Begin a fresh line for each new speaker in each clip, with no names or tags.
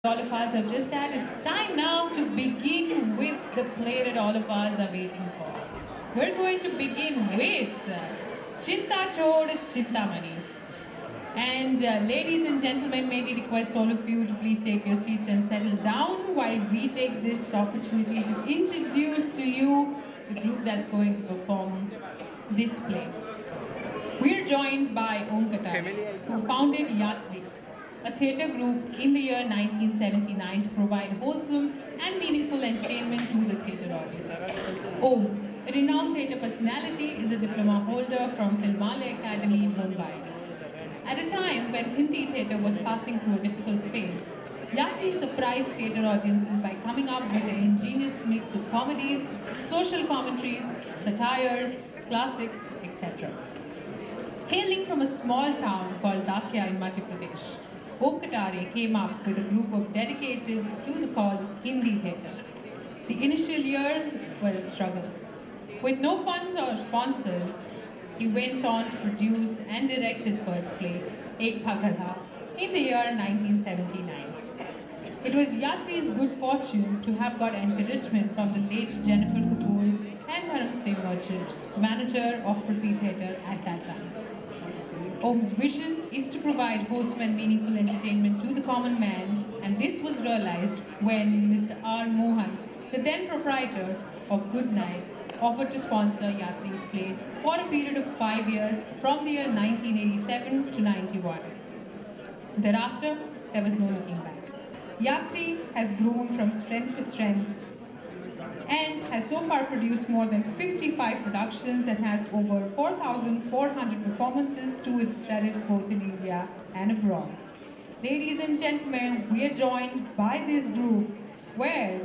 All of us have just had. It's time now to begin with the play that all of us are waiting for. We're going to begin with Chinta Chod Chintamani. And ladies and gentlemen, may we request all of you to please take your seats and settle down while we take this opportunity to introduce to you the group that's going to perform this play. We are joined by Om Katari, who founded Yatri, a theatre group in the year 1979 to provide wholesome and meaningful entertainment to the theatre audience. Om, a renowned theatre personality, is a diploma holder from Filmale Academy, Mumbai. At a time when Hindi theatre was passing through a difficult phase, Yatri surprised theatre audiences by coming up with an ingenious mix of comedies, social commentaries, satires, classics, etc. Hailing from a small town called Dakia in Madhya Pradesh, Om Katare came up with a group of dedicated to the cause of Hindi theatre. The initial years were a struggle. With no funds or sponsors, he went on to produce and direct his first play, Ek Tha Gadha, in the year 1979. It was Yatri's good fortune to have got encouragement from the late Jennifer Kapoor and Dharam Singh Merchant, manager of Prithvi Theatre at that time. Om's vision is to provide wholesome and meaningful entertainment to the common man, and this was realized when Mr. R. Mohan, the then proprietor of Good Night, offered to sponsor Yatri's plays for a period of 5 years from the year 1987 to 91. Thereafter, there was no looking back. Yatri has grown from strength to strength and has so far produced more than 55 productions and has over 4,400 performances to its credit both in India and abroad. Ladies and gentlemen, we are joined by this group where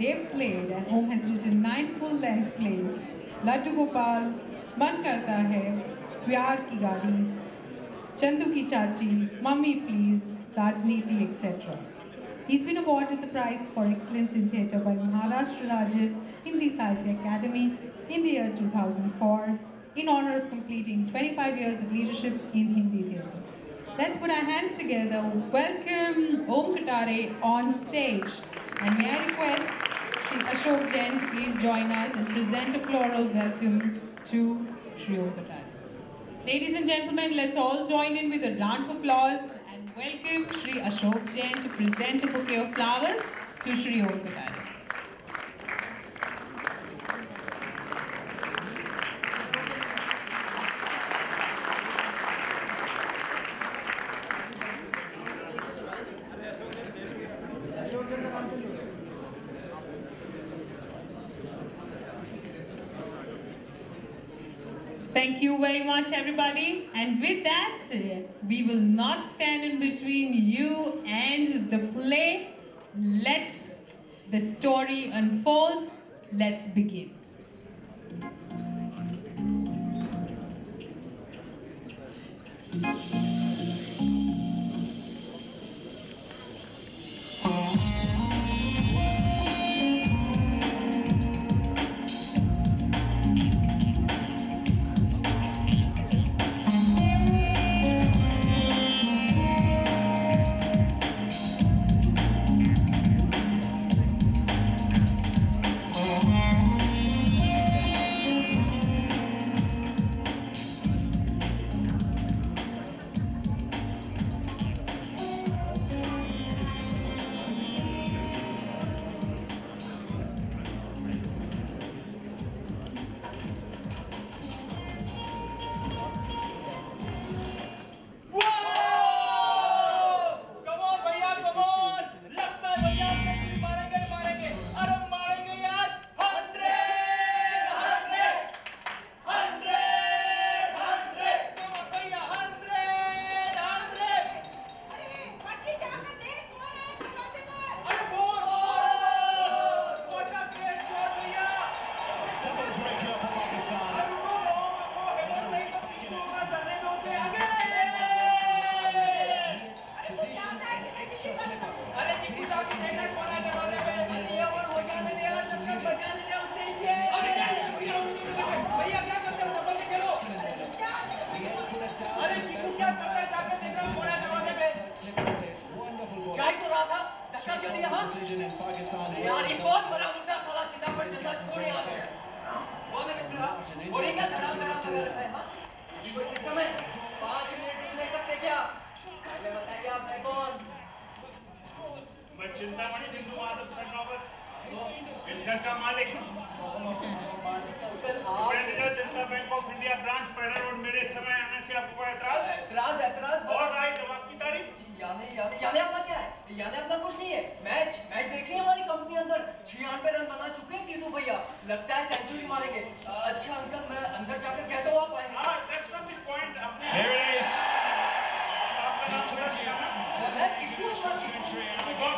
they've played and Om has written 9 full-length plays: Laddu Gopal, Man Karta Hai, Pyar Ki Gaadi, Chandu Ki Chachi, Mummy Please, Rajniti, etc. He's been awarded the prize for excellence in theatre by Maharashtra Rajya Hindi Sahitya Academy in the year 2004 in honor of completing 25 years of leadership in Hindi theatre. Let's put our hands together. Welcome Om Katare on stage. And may I request Shri Ashok Jain to please join us and present a floral welcome to Shri Om Katare. Ladies and gentlemen, let's all join in with a round of applause and welcome Shri Ashok Jain to present a bouquet of flowers to Shri Om Katare. Thank you very much, everybody. And with that, we will not stand in between you and the play. Let the story unfold. Let's begin.
decision and Pakistan.
यार ये कौन बड़ा मुद्दा साला चिता पर चलना छोड़ यहाँ पे। कौन है मिस्टर? और ये क्या धड़ाम धड़ाम लगा रखा है हाँ? ये कोई सिस्टम है? 5 मिनट रुक नहीं सकते क्या? पहले बताइए आप है कौन?
मैं चिंतामणि बिंदु माधव सरनोबत इस घर का मालिक manager Janata bank of India branch para road. मेरे समय आने से आपको कोई एतराज?
एतराज
और राइट अब आपकी तारीफ।
यानी अपना क्या है? यानी अपना कुछ नहीं है। मैच देख रही है हमारी कंपनी अंदर 96 रन बना चुके हैं टीटू भैया। लगता है सेंचुरी मारेंगे। अच्छा अंकल मैं अंदर जाकर कहता हूँ आप आए।
हां दैट्स नॉट द पॉइंट। अपने
Here it is.
आपका नाम पूरा क्या है?
मैं किप्पू
कौन?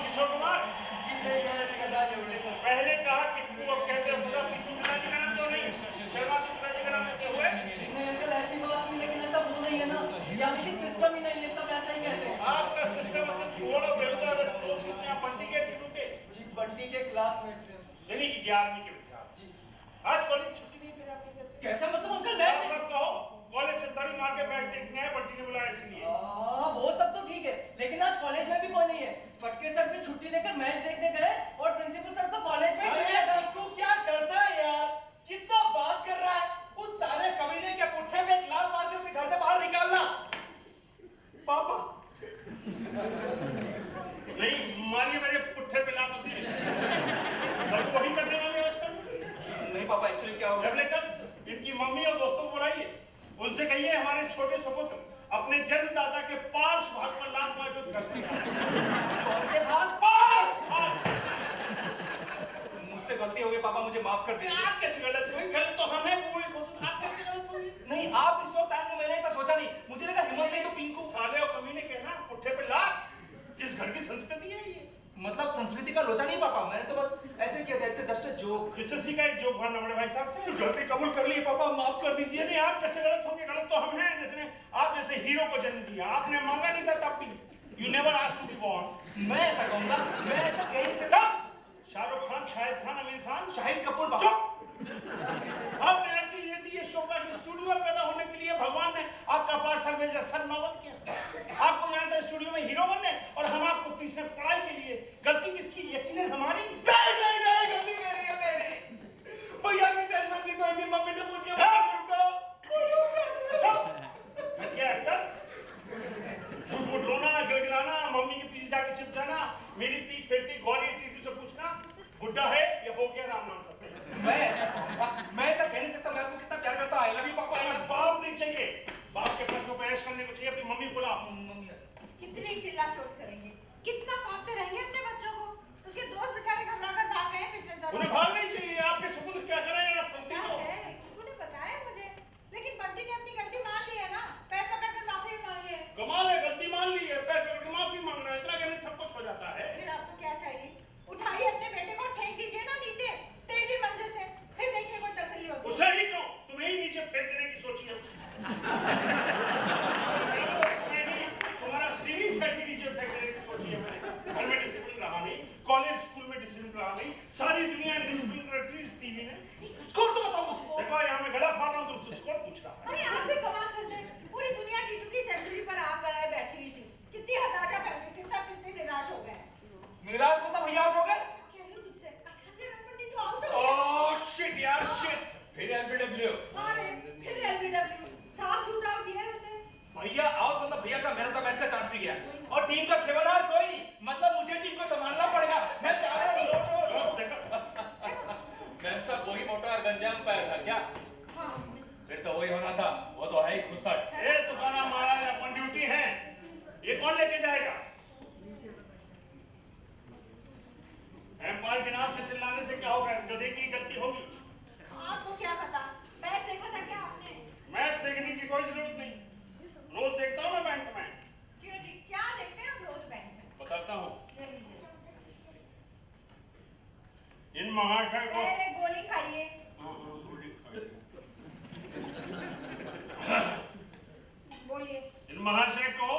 किशोर कुमार
जी मैं सदा जोड़े
पहले कहा किप्पू अब कहते हैं सदा किशोर कुमार जी का नाम तो नहीं शर्मा जी का नाम लेते हुए।
नहीं अंकल ऐसी बात नहीं लेकिन ऐसा वो नहीं है ना। यानी कि सिस्टम ही नहीं है सब ऐसा ही कहते हैं।
आपका सिस्टम मतलब थोड़ा बेहतर है इसमें आप बंटी के टीटू के
जी बंटी के क्लासमेट से
यानी कि 11वीं के विद्यार्थी। आज कॉलेज छुट्टी नहीं फिर आपके कैसे?
कैसा मतलब अंकल मैच
सब कहो कॉलेज से ताड़ी मार के मैच देखने आए बंटी ने बुलाया इसलिए।
वो सब तो ठीक है लेकिन आज कॉलेज में भी कोई नहीं है। फटके सर भी छुट्टी लेकर मैच देखने गए और प्रिंसिपल सर तो कॉलेज में ही है।
तू क्या करता है यार? कितना बात कर रहा है? उस साले कमीने के पुट्ठे में एक लात मार के उसे घर से बाहर निकालना। पापा
नहीं मारिए मेरे पुट्ठे पे लात होती है और वही करने वाले आजकल।
नहीं पापा एक्चुअली क्या हुआ?
जब लेकर इनकी मम्मी और दोस्तों को बुलाइए उनसे कहिए हमारे छोटे सुपुत्र अपने जन्मदाता के पार्श भाग पर लात मार के उस घर से
कौन से भाग?
पार्श भाग।
मुझसे गलती हो गई पापा मुझे माफ कर दीजिए।
आप कैसे गलत हुई? गलत तो हमें पूरी कोशिश। आप कैसे गलत हुई?
नहीं आप इस वक्त आएंगे मैंने ऐसा सोचा नहीं। मुझे लगा हिम्मत नहीं तो पिंकू।
साले और कमीने कहना पुट्ठे पे लात किस घर की संस्कृति है ये?
मतलब संस्कृति का लोचा नहीं पापा मैंने तो बस ऐसे किया था। It's just a joke.
किससे सीखा एक जोक मारना बड़े भाई साहब से?
गलती कबूल कर ली पापा माफ कर दीजिए।
नहीं आप कैसे गलत होंगे? गलत तो हम हैं जिसने आप जैसे हीरो को जन्म दिया। आपने मांगा नहीं था तब भी। You never asked to be born.
मैं ऐसा कहूंगा मैं ऐसा कह नहीं सकता।
शाहरुख खान, शाहिद खान, आमिर खान,
शाहिद कपूर बाबा।
चुप। आपने अर्जी ये दी है शोभा के स्टूडियो में पैदा होने के लिए भगवान ने आपका पार्सल भेजा सरनोबत किया। आपको जाना था स्टूडियो में हीरो बनने और हम आपको पीछे पढ़ाई के लिए। गलती किसकी? यकीनन हमारी।
नहीं गलती मेरी है मेरी। भैया की टेंशन थी तो एक दिन मम्मी से पूछ के
क्या एक्टर? झूठ मूठ रोना, गिड़गिड़ाना, मम्मी के पीछे जाके छिप जाना, मेरी पीठ फेरती गौरी टीटू से पूछना बुड्ढा है या हो गया राम नाम सकते।
मैं ऐसा कहूंगा मैं ऐसा कह नहीं सकता। मैं आपको कितना प्यार करता हूं। आई लव यू पापा।
बाप नहीं चाहिए। बाप के प्रश्नों पर ऐश करने को चाहिए। अपनी मम्मी बुला।
कितनी चिल्ला चोट करेंगे? कितना कौनसे रहेंगे अपने बच्चों को? उसके दोस्त बेचारे घबरा कर भाग गए पिछले दौर
उन्हें भाग नहीं चाहिए। आपके सुपुत्र क्या करेंगे आप सुनती हो?
तूने बताया मुझे लेकिन बंटी ने अपनी गलती मान ली है ना। पैर पकड़कर माफी मांग ली है।
कमाल है गलती मान ली है। पैर पकड़ के माफी मांग रहा है। इतना कहने से सब कुछ हो जाता है।
फिर आपको क्या चाहिए? उठाइए अपने बेटे को और फेंक दीजिए ना नीचे 13वीं मंजिल से। फिर देखिए कोई तसल्ली होती है।
उसे ही क्यों? तुम्हें ही नीचे फेंक देने की सोची है। तुम्हारा टीवी सेट ही नीचे फेंक देने की सोची है मैंने। घर में डिसिप्लिन रहा नहीं, कॉलेज स्कूल में डिसिप्लिन रहा नहीं, सारी दुनिया में डिसिप्लिन रखती है इस टीवी ने।
स्कोर तो बताओ मुझे।
देखो यहाँ मैं गला फाड़ रहा हूँ तुमसे स्कोर पूछ रहा।
अरे आप भी कमाल करते हैं। पूरी दुनिया टीटू की सेंचुरी पर आग लगाए बैठी हुई थी। कितनी हताशा फैल गई थी। सब कितने निराश हो गए।
निराश मतलब भैया आउट हो गए।
कह रही हूँ तुझसे 98 रन पर टीटू आउट हो गया।
ओह शिट यार शिट। फिर एलबीडब्ल्यू।
अरे फिर एलबीडब्ल्यू साफ झूठ आउट दिया है उसे।
भैया आउट मतलब भैया का मेरा तो मैच का चांस भी गया और टीम का खेवादार कोई नहीं। मतलब मुझे टीम को संभालना पड़ेगा। मैं चाह रहा हूं
मैम साहब वही मोटा और गंजाम पाया था क्या?
हाँ
फिर तो वही होना था। वो तो है ही खुसट।
ए तुम्हारा महाराज अपन ड्यूटी है। ये कौन लेके जाएगा? एम्पायर के नाम से चिल्लाने से क्या होगा? इस गधे की गलती होगी।
आपको क्या पता? मैच देखा था क्या आपने?
मैच देखने की कोई जरूरत नहीं। रोज देखता हूँ ना बैंक में।
क्यों जी क्या देखते हैं आप रोज बैंक में?
बताता हूँ।
ले लीजिए।
इन महाशय को
पहले गोली खाइए। बोलिए।
इन महाशय को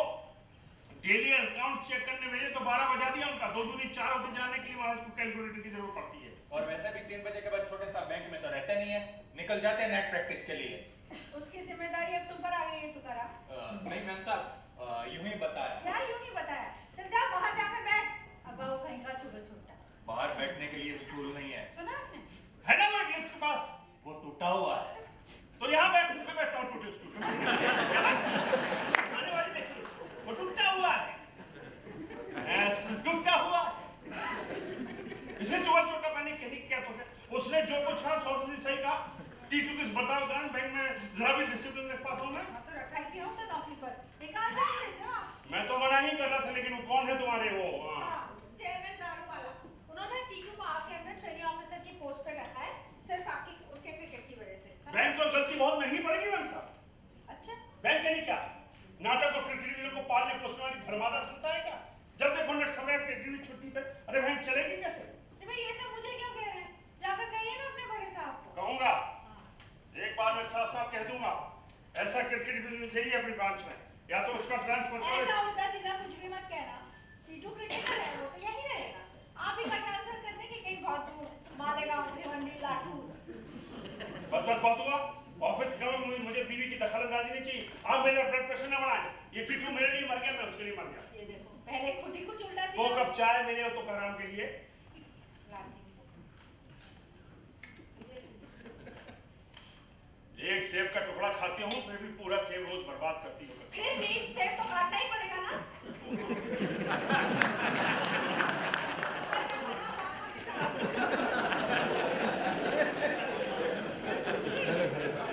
डेली अकाउंट चेक करने भेजे तो 12 बजा दिया उनका। 2 दूनी 4 होते जाने के लिए महाराज को कैलकुलेटर की जरूरत पड़ती है।
और वैसे भी 3 बजे के बाद छोटे सा बैंक में तो रहते नहीं है। निकल जाते हैं नेट प्रैक्टिस के लिए।
उसकी जिम्मेदारी अब तुम पर आ गई है। तू करा।
नहीं मैम साहब यूं ही बताया।
क्या यूं ही बताया? चल जा बाहर जाकर बैठ। अब आओ कहीं का चुगल छोटा।
नहीं क्या? नाटक और क्रिकेट को पालने पोसने वाली धर्मादा संस्था है क्या? जब देखो नट सम्राट क्रिकेट छुट्टी पे, अरे बहन चलेगी कैसे?
भाई ये सब मुझे क्यों कह रहे हैं? जाकर कहिए ना अपने बड़े साहब को।
कहूंगा, एक बार मैं साफ साफ कह दूंगा, ऐसा क्रिकेट भी चाहिए अपनी ब्रांच में, या तो उसका ट्रांसफर करो।
ऐसा उल्टा सीधा कुछ भी मत कहना। टीटू क्रिकेटर है, वो तो यही रहेगा। आप ही का ट्रांसफर कर देंगे कहीं बहुत दूर, मालेगांव, भिवंडी, लाठू।
बस बहुत हुआ। ऑफिस का मुझे बीवी की दखलंदाजी नहीं चाहिए। आप मेरा ब्लड प्रेशर ना बढ़ाएं। ये टीटू मेरे लिए मर गया, मैं उसके लिए मर गया।
ये देखो, पहले खुद ही कुछ उल्टा
दो
सीधा।
कप चाय मेरे और तो आराम के लिए। एक सेब का टुकड़ा खाती हूँ, फिर भी पूरा सेब रोज बर्बाद करती हूँ।
फिर भी सेब तो काटना ही पड़ेगा ना।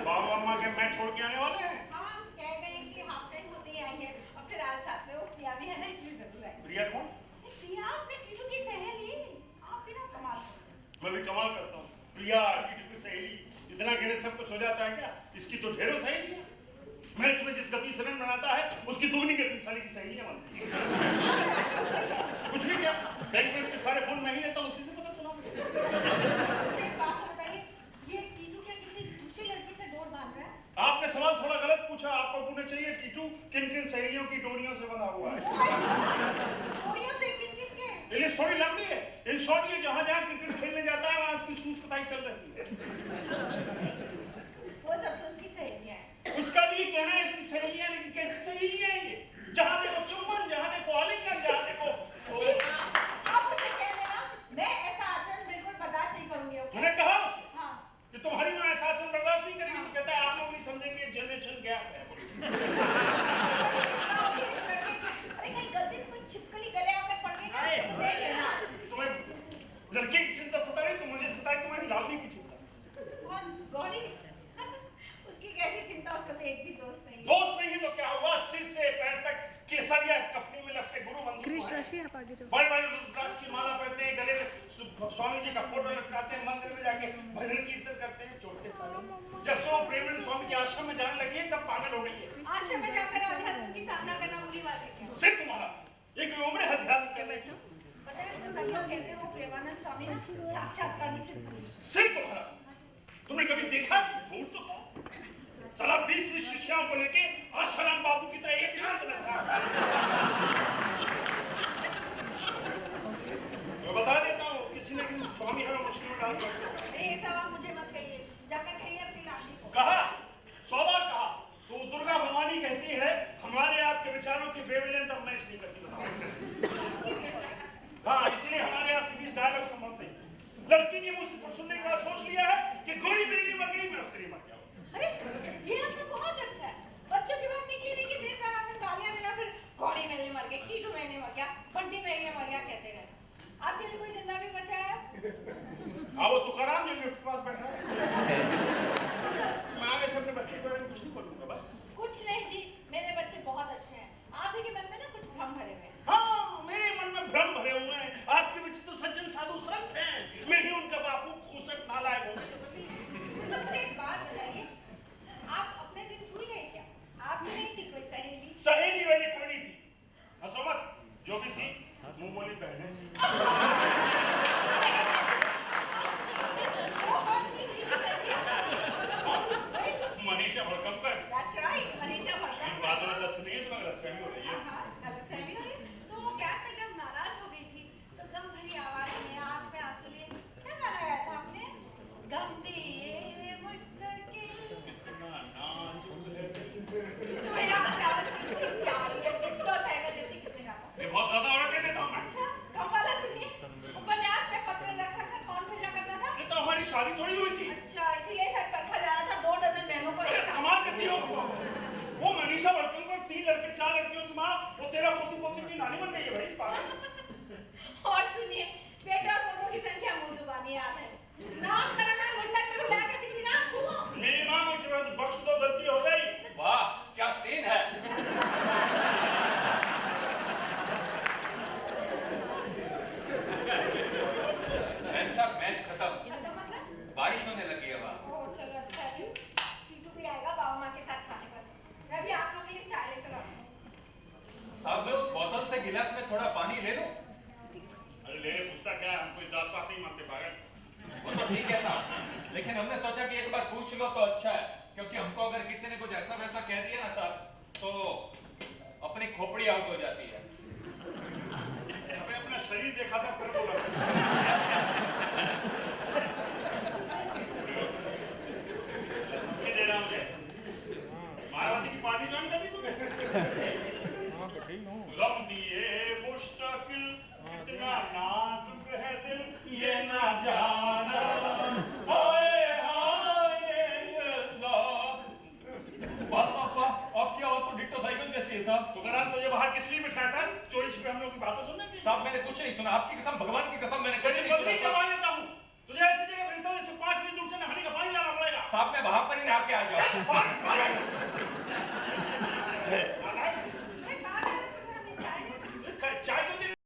बाबा अम्मा के मैं छोड़ के आने वाले हैं।
हाँ, कह गए कि हाफ टाइम होते ही आएंगे, और फिर आज साथ में वो प्रिया भी है ना, इसलिए जरूर आएंगे।
प्रिया कौन?
प्रिया अपने टीटू की सहेली। आप भी ना कमाल करते हैं।
मैं भी कमाल करता हूँ। प्रिया टीटू की सहेली, इतना गिने सब कुछ हो जाता है क्या? इसकी तो ढेरों सहेलियां। मैच में जिस गति से रन बनाता है, उसकी दोगुनी गति साली की सहेलियां बनती हैं। कुछ भी क्या? बैंक में इसके सारे फोन मैं ही लेता हूँ, उसी से पता चला।
मुझे एक बात तो बताइए, ये टीटू क्या किसी दूसरी लड़की से डोर बांध रहा है?
आपने सवाल थोड़ा गलत पूछा। आपको पूछना चाहिए टीटू किन किन सहेलियों की डोरियों से बंधा हुआ है।
डोरियों से किन-किन के?
ये लिस्ट थोड़ी लंबी है। इन शॉर्ट ये जहाँ जहाँ क्रिकेट खेलने जाता है, वहाँ उसकी सूत कताई चल रही है।
वो सब तो उसकी सहेलियां हैं।
उसका भी कहना है इसकी सहेलियां, लेकिन कैसी सहेलियां हैं ये? जहाँ देखो चुम्बन, जहाँ देखो आलिंगन, जहाँ देखो
जी, आप उसे कह देना, मैं ऐसा आचरण बिल्कुल बर्दाश्त नहीं करूंगी, ओके?
मैंने कहा उससे
हाँ।
कि तुम्हारी माँ ऐसा आचरण बर्दाश्त नहीं करेगी। तो कहता है आप लोग नहीं समझेंगे, जनरेशन गैप है।
अरे कहीं गलती से कोई छिपकली गले आकर पड़ गई ना,
अरे,
तो देख लेना।
तुम्हें लड़के की चिंता सता रही, तो मुझे सता है तुम्हारी लाडली की चिंता।
कौन? गौरी? उसकी कैसी चिंता, उसका तो एक भी दोस्त नहीं है।
दोस्त नहीं तो क्या हुआ? सिर से पैर तक केसरिया कफनी में लपटे गुरु बंधु बड़े बड़े रुद्राक्ष की माला पहनते हैं, गले में स्वामी जी का फोटो लटकाते हैं, मंदिर में जाके भजन कीर्तन करते हैं। छोटे साले जब से वो प्रेमानंद स्वामी के आश्रम में जाने लगी है, तब पागल हो गई है।
आश्रम में जाकर अध्यात्म की साधना करना बुरी बात है क्या?
सिर तुम्हारा ये कोई उम्र है अध्यात्म करने की?
पता है, सब लोग कहते हैं वो प्रेमानंद स्वामी ना साक्षात्कार निश्चित पुरुष।
सिर तुम्हारा तुमने कभी देखा? झूठ तो कहो। साला 20 शिष्यों को लेके आशाराम बाबू की तरह एक हाथ में साथ है। मैं बता देता हूँ, किसी ने स्वामी हमें मुश्किल में डाल दिया।
अरे ये सब आप मुझे मत कहिए, जाकर कहिए अपनी लाडली को।
कहा 100 बार कहा, तो दुर्गा भवानी कहती है हमारे आपके विचारों की वेवलेंथ अब मैच नहीं करती। हाँ, इसलिए हमारे आपके बीच डायलॉग संभव नहीं। लड़की ने मुझसे सब सुनने के बाद सोच लिया है कि गोरी मेरे लिए मर गई, मैं उसके लिए मर गया।
अरे ये आपका बहुत अच्छा है। बच्चों की बात निकली नहीं कि देर का रात में गालियां देना, फिर गौरी मेरे लिए मर गई, टीटू मेरे लिए मर गया, बंटी मेरे लिए मर गया कहते रहना। आपके लिए कोई जिंदा भी बचा है?
हाँ, वो तुकाराम जी मेरे पास बैठा है। मैं आगे से अपने बच्चों के बारे में कुछ नहीं बोलूंगा, बस।
कुछ नहीं जी, मेरे बच्चे बहुत अच्छे हैं। आप ही के मन में ना कुछ भ्रम भरे हुए हैं।
हाँ, मेरे मन में भ्रम भरे हुए हैं। आपके बच्चे तो सज्जन साधु संत हैं। मैं ही उनका बापू खूसट नालायक हूँ।
अच्छा मुझे एक बात बताइए, आप अपने दिन भूल गए क्या? आपकी नहीं थी कोई सहेली?
सहेली वाली कोई नहीं थी। हंसो मत, जो भी थी मुंह बोली बहनें थी।
वो कौन थी?
मनीषा भड़कमकर।
That's right, Manisha भड़कमकर।
बातों में तथ्य नहीं है, तुम्हें गलतफहमी हो रही है।
हाँ, गलतफहमी हो रही है। तो वो कैब में जब नाराज हो गई थी, तो गम भरी आवाज में आंख में आंसू लिए क्या गाना गाया था आपने? गम दिए मुश्किल।
कितना नाजुक है।
तुम्हें आपकी आवाज कितनी प्यारी है, डिट्टो सैगर जैसी किसने गाया था?
ये बहुत ज्यादा औरत ले देता हूँ मैं।
अच्छा, कम वाला सुनिए। उपन्यास में पत्र रख रख कर कौन भेजा करता था?
ये तो हमारी शादी थोड़ी हुई थी।
अच्छा, इसीलिए शायद परखा जा रहा था 2 डजन बहनों को
अरे
एक साथ।
कमाल करती हो। वो मनीषा भड़कमकर 3 लड़के 4 लड़कियों की माँ, वो तेरा पोती पोती की नानी बन गई है भाई, पागल।
और सुनिए, बेटे और पोतों की संख्या मुंह जुबानी याद है। नाम कराना मंडप में बुलाया करती थी ना आपको।
मेरी माँ मुझे बस बख्श दो, गलती हो गई।
वाह क्या सीन है। मैच खत्म,
मतलब?
बारिश होने लगी है।
ओह चलो अच्छा है। टीटू भी आएगा बाबा माँ के साथ खाने पर। मैं भी आप लोगों के लिए
साहब मैं उस बोतल से गिलास में थोड़ा पानी ले लूं?
अरे लेने पूछता क्या है, हम कोई जात पात नहीं मानते पागल।
वो तो ठीक है साहब, लेकिन हमने सोचा कि एक बार पूछ लो तो अच्छा है, क्योंकि हमको अगर किसी ने कुछ ऐसा वैसा कह दिया ना साहब, तो अपनी खोपड़ी आउट हो जाती है।
अबे अपना शरीर देखा था फिर बोला। दे रहा मुझे मायावती की पार्टी ज्वाइन करनी तुम्हें? गम दिए मुश्ताकिल कितना नाजुक है दिल ये ना जाना हाय हाय
बस आपकी आवाज तो डिट्टो साइकिल जैसी है साहब।
तो करा तुझे बाहर किस लिए बिठाया था? चोरी छिपे हम लोग की बातें सुनने के लिए?
साहब मैंने कुछ नहीं सुना, आपकी कसम, भगवान की कसम, मैंने कुछ
तेरी
नहीं
बदली
सुना
करवा
साहब।
देता हूँ तुझे। ऐसी जगह भेजता हूँ जैसे 5 मिनट दूर से नहाने का पानी लाना पड़ेगा।
साहब मैं वहां पर ही नहा के आ जाऊं।